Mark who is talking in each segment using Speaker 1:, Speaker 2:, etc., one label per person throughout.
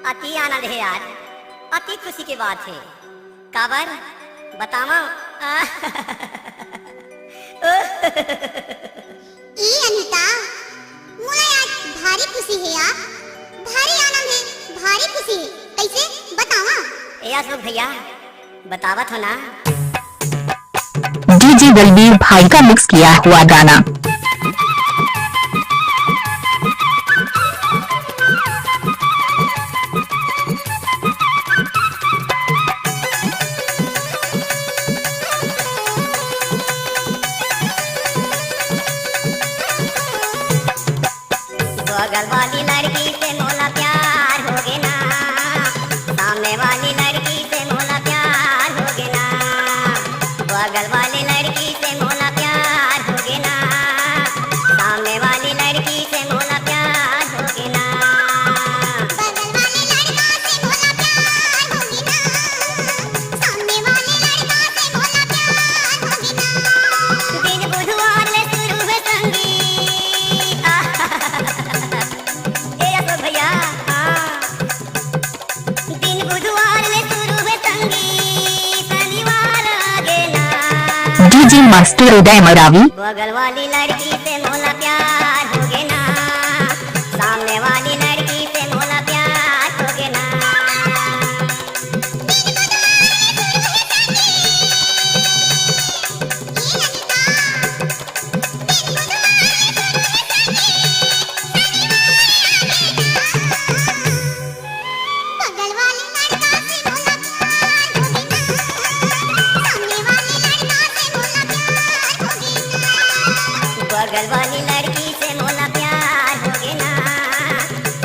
Speaker 1: अति आनंद है यार, अति खुशी की बात है। काबर बतावा
Speaker 2: ए अनीता, मोला आज भारी खुशी है यार, भारी आनंद है, भारी खुशी है। कैसे बतावा?
Speaker 1: ए अशोक भैया बतावत हो ना।
Speaker 3: डीजे बलबीर भाई का मिक्स किया हुआ गाना।
Speaker 1: बगल वाली लड़की से मोला प्यार हो गया ना, सामने वाली लड़की से मोला प्यार हो गया ना, बगल वाली लड़की से मोला प्यार हो गया ना, सामने वाली लड़की से मोला प्यार हो गया ना,
Speaker 2: बगल वाले लड़का से मोला प्यार हो गया ना, सामने वाले लड़का से मोला प्यार हो गया ना।
Speaker 1: दिन बुधवार ले शुरू है संगीत। ए अशोक भैया दिन बुधवार ले शुरू है संगीत, शनिवार आ गया ना,
Speaker 3: डीजे मास्टर उदय मरावी।
Speaker 1: बगल वाली लड़की से मोला प्यार हो गया ना, सामने वाली लड़की से मोला प्यार हो गया ना।
Speaker 2: बगल वाले लड़का से मोला प्यार हो गया ना, सामने वाले लड़का से मोला प्यार हो गया ना।
Speaker 1: बगल वाली लड़की से मोला प्यार हो गया ना,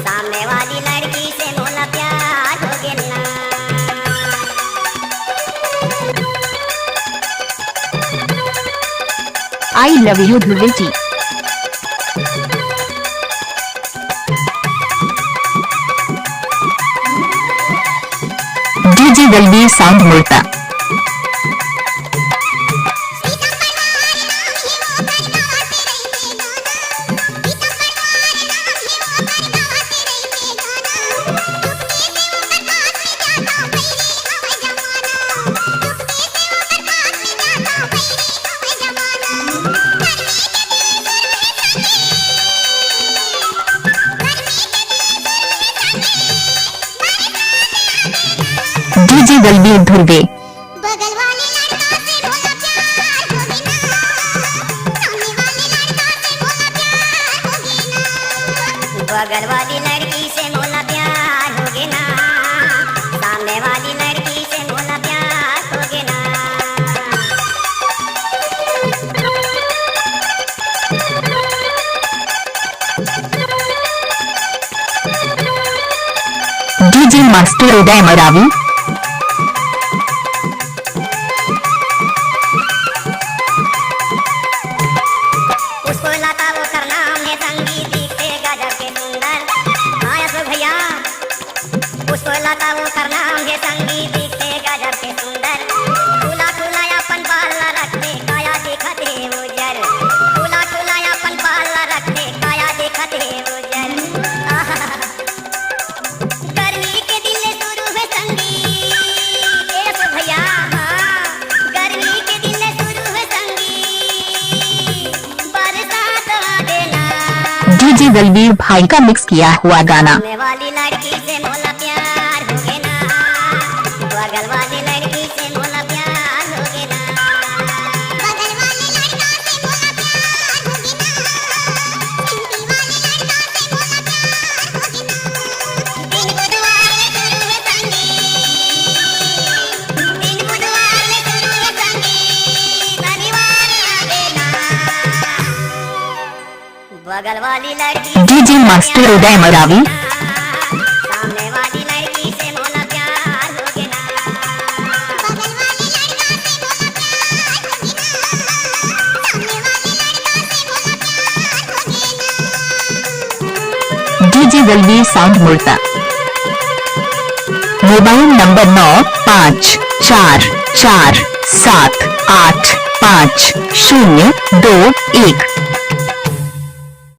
Speaker 1: सामने वाली लड़की से मोला प्यार हो गया ना।
Speaker 3: I love you Dhruv ji. DJ Balbir sound मुड़ता। डीजे बलबीर ध्रुवे।
Speaker 2: बगल वाले लड़का से मोला प्यार हो गया ना, सामने वाले लड़का से मोला प्यार हो गया ना।
Speaker 1: बगल वाली लड़की से मोला प्यार हो गया ना, सामने वाली लड़की से मोला प्यार हो गया ना।
Speaker 3: डीजे मास्टर उदय मरावी।
Speaker 1: उसको लाता वो कर नाम है संगीत दिखते गजब के सुंदर। हाँ अशोक भैया उसको लाता वो कर नाम है संगीत दिखते गजब के सुंदर। खुला खुला अपन पाला रखते काया दिखते उजर, खुला खुला अपन पाला रखते काया दिखते उजर। गर्मी के दिन में शुरू है संगीत। ए अशोक भैया गर्मी के दिन में शुरू है संगीत, बरसात आ देना।
Speaker 3: डीजे बलबीर भाई का मिक्स किया हुआ गाना।
Speaker 1: सामने वाली लड़की से मोला प्यार हो गया ना, बगल वाली लड़की से मोला प्यार हो गया ना।
Speaker 2: बगल वाले लड़का से मोला प्यार हो गया ना, सिंपल वाले लड़का से मोला प्यार हो गया ना।
Speaker 1: दिन बुधवार ले शुरू है संगीत, दिन बुधवार ले शुरू है संगीत, शनिवार आ गया ना, बगल वाली लड़की
Speaker 3: डीजे मास्टर उदय मरावी।
Speaker 1: सामने वाली लड़की से मोला प्यार हो गया ना।
Speaker 2: बगल वाले लड़का से मोला प्यार हो गया ना, सामने वाले लड़का से मोला प्यार हो गया ना।
Speaker 3: डीजे बलबीर साउंड मुड़ता। Mobile number 954447855021।